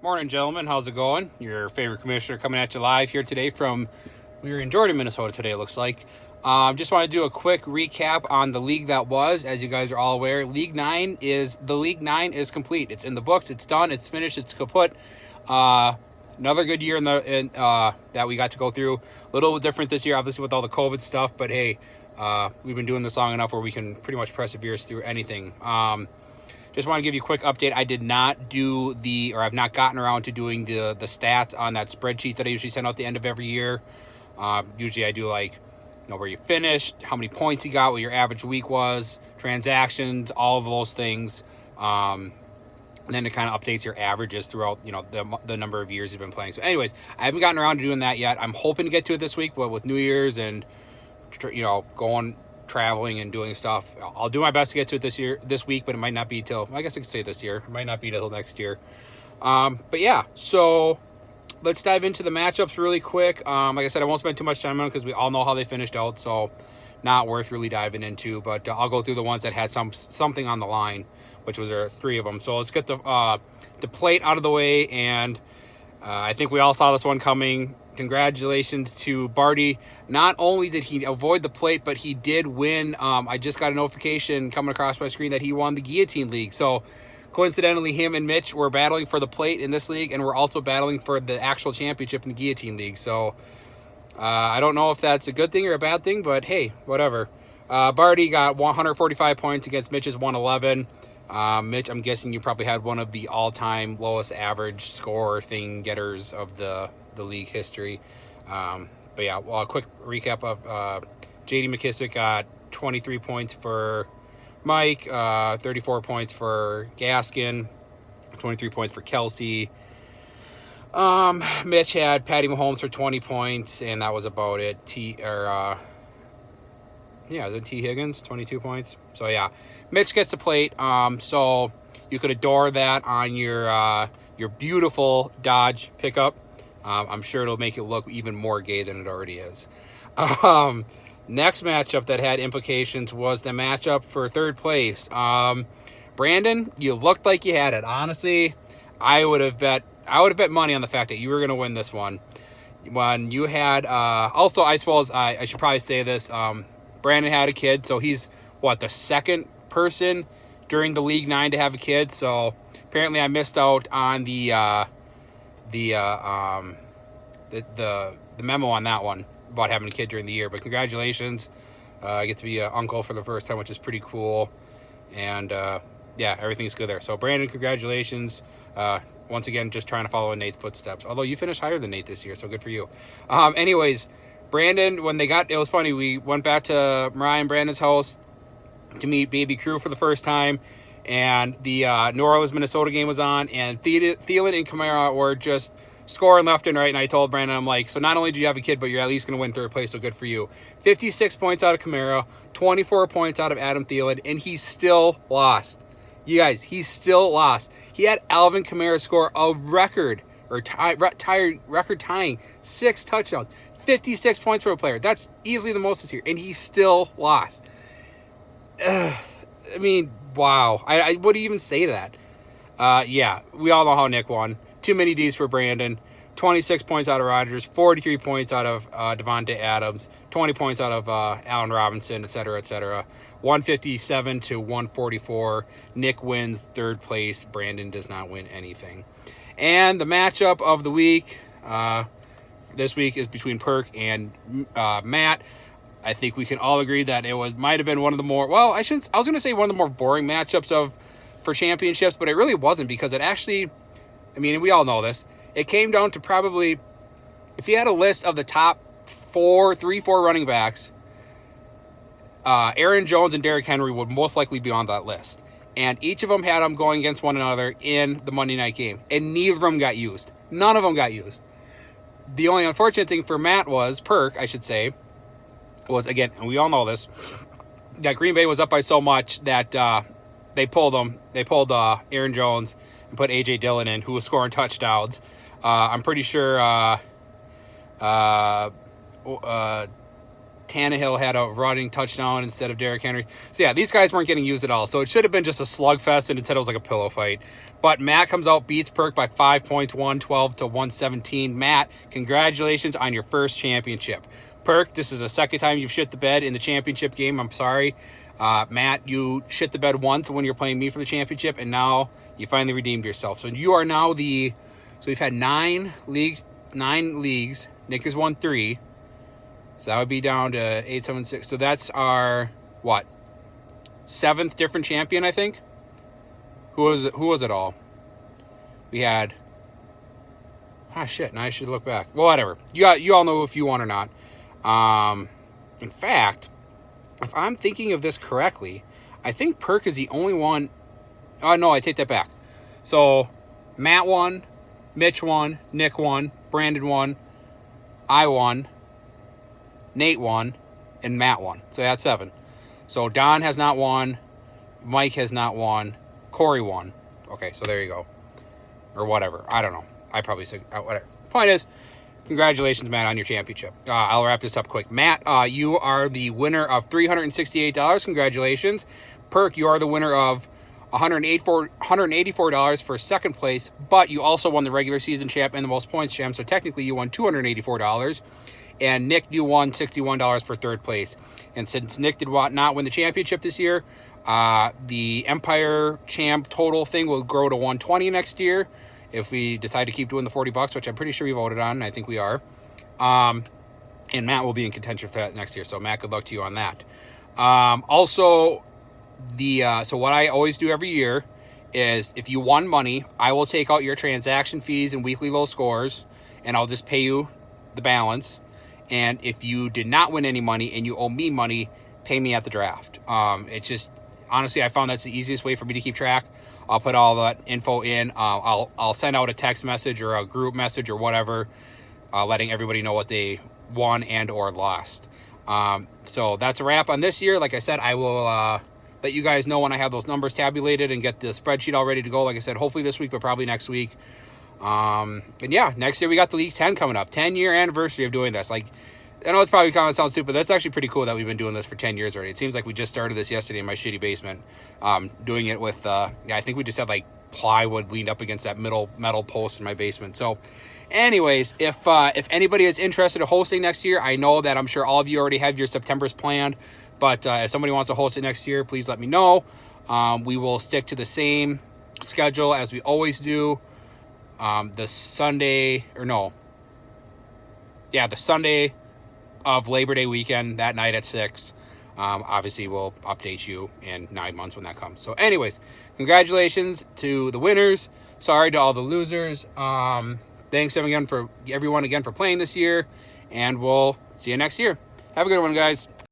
Morning, gentlemen. How's it going? Your favorite commissioner coming at you live here today from, we're in Jordan, Minnesota today, it looks like. Just want to do a quick recap on the league that was. As you guys are all aware, League 9 is complete. It's in the books. It's done. It's finished. It's kaput. Another good year that we got to go through. A little different this year, obviously, with all the COVID stuff. But hey, we've been doing this long enough where we can pretty much persevere through anything. Just want to give you a quick update. I did not do I've not gotten around to doing the stats on that spreadsheet that I usually send out at the end of every year. Usually I do where you finished, how many points you got, what your average week was, transactions, all of those things. And then it kind of updates your averages throughout, the number of years you've been playing. So anyways, I haven't gotten around to doing that yet. I'm hoping to get to it this week, but with New Year's and, going traveling and doing stuff, I'll do my best to get to it this week, but it might not be till, I guess I could say this year. It might not be till next year. But yeah, so let's dive into the matchups really quick. Like I said, I won't spend too much time on them because we all know how they finished out, so not worth really diving into, but I'll go through the ones that had something on the line, which was there 3 of them. So let's get the plate out of the way, and I think we all saw this one coming. Congratulations to Barty. Not only did he avoid the plate, but he did win. I just got a notification coming across my screen that he won the Guillotine League. So coincidentally, him and Mitch were battling for the plate in this league, and we're also battling for the actual championship in the Guillotine League. So I don't know if that's a good thing or a bad thing, but hey, whatever. Barty got 145 points against Mitch's 111. Mitch, I'm guessing you probably had one of the all-time lowest average score thing getters of the league history. But yeah, well, a quick recap of JD McKissick got 23 points for Mike, 34 points for Gaskin, 23 points for Kelsey. Mitch had Patty Mahomes for 20 points, and that was about it. T. Higgins, 22 points. So yeah, Mitch gets the plate. So you could adore that on your beautiful Dodge pickup. I'm sure it'll make it look even more gay than it already is. Next matchup that had implications was the matchup for third place. Brandon, you looked like you had it. Honestly, I would have bet money on the fact that you were going to win this one. When you had, also, I suppose I should probably say this. Brandon had a kid, so he's the second person during the League 9 to have a kid. So apparently I missed out on the memo on that one about having a kid during the year. But congratulations. I get to be an uncle for the first time, which is pretty cool. And yeah, everything's good there. So Brandon, congratulations. Once again, just trying to follow in Nate's footsteps. Although you finished higher than Nate this year, so good for you. Anyways, Brandon, it was funny. We went back to Mariah and Brandon's house to meet baby Crew for the first time. And the New Orleans, Minnesota game was on. And Thielen and Kamara were just scoring left and right. And I told Brandon, I'm like, so not only do you have a kid, but you're at least going to win third place, so good for you. 56 points out of Kamara, 24 points out of Adam Thielen, and he still lost. You guys, he still lost. He had Alvin Kamara score a record tying 6 touchdowns, 56 points for a player. That's easily the most this year, and he still lost. I mean, wow. I what do you even say to that? Yeah, we all know how Nick won. Too many Ds for Brandon. 26 points out of Rodgers, 43 points out of Devontae Adams, 20 points out of Allen Robinson, etc., etc. 157 to 144. Nick wins third place. Brandon does not win anything. And the matchup of the week this week is between Perk and Matt. I think we can all agree that it might have been one of the more, I was going to say one of the more boring matchups for championships, but it really wasn't, because it actually, we all know this. It came down to probably, if you had a list of the top 4 running backs, Aaron Jones and Derrick Henry would most likely be on that list. And each of them had them going against one another in the Monday night game. And neither of them got used. None of them got used. The only unfortunate thing for Matt Perk, I should say, was, again, and we all know this, that Green Bay was up by so much that they pulled Aaron Jones and put A.J. Dillon in, who was scoring touchdowns. I'm pretty sure Tannehill had a running touchdown instead of Derrick Henry. So yeah, these guys weren't getting used at all. So it should have been just a slugfest, and instead it was like a pillow fight. But Matt comes out, beats Perk by 5 points, 112 to 117. Matt, congratulations on your first championship. Perk, this is the second time you've shit the bed in the championship game. I'm sorry. Matt, you shit the bed once when you're playing me for the championship, and now you finally redeemed yourself. So you are now so we've had 9 leagues. Nick has won 3. So that would be down to 8, 7, 6. So that's our, what, 7th different champion, I think? Who was it all? We had, shit, now I should look back. Well, whatever. You all know if you won or not. In fact, if I'm thinking of this correctly, I think Perk is the only one. Oh, no, I take that back. So Matt won, Mitch won, Nick won, Brandon won, I won, Nate won, and Matt won. So that's 7. So Don has not won, Mike has not won, Corey won. Okay, so there you go. Or whatever. I don't know. I probably said whatever. Point is, congratulations, Matt, on your championship. I'll wrap this up quick. Matt, you are the winner of $368. Congratulations. Perk, you are the winner of $184 for second place, but you also won the regular season champ and the most points champ, so technically you won $284. And Nick, you won $61 for third place. And since Nick did not win the championship this year, the Empire champ total thing will grow to $120 next year if we decide to keep doing the $40, which I'm pretty sure we voted on. I think we are. And Matt will be in contention for that next year. So Matt, good luck to you on that. Also, so what I always do every year is if you won money, I will take out your transaction fees and weekly low scores, and I'll just pay you the balance. And if you did not win any money and you owe me money, pay me at the draft. It's just, honestly, I found that's the easiest way for me to keep track. I'll put all that info in. I'll send out a text message or a group message or whatever, letting everybody know what they won and or lost. So that's a wrap on this year. Like I said, I will let you guys know when I have those numbers tabulated and get the spreadsheet all ready to go. Like I said, hopefully this week, but probably next week. And yeah, next year we got the League 10 coming up. 10-year anniversary of doing this. Like, I know it's probably kind of sounds stupid. That's actually pretty cool that we've been doing this for 10 years already. It seems like we just started this yesterday in my shitty basement. Doing it with, I think we just had like plywood leaned up against that metal post in my basement. So anyways, if anybody is interested in hosting next year, I know that I'm sure all of you already have your Septembers planned, but if somebody wants to host it next year, please let me know. We will stick to the same schedule as we always do. The Sunday of Labor Day weekend, that night at 6. Obviously, we'll update you in 9 months when that comes. So anyways, congratulations to the winners. Sorry to all the losers. Thanks everyone again for playing this year, and we'll see you next year. Have a good one, guys.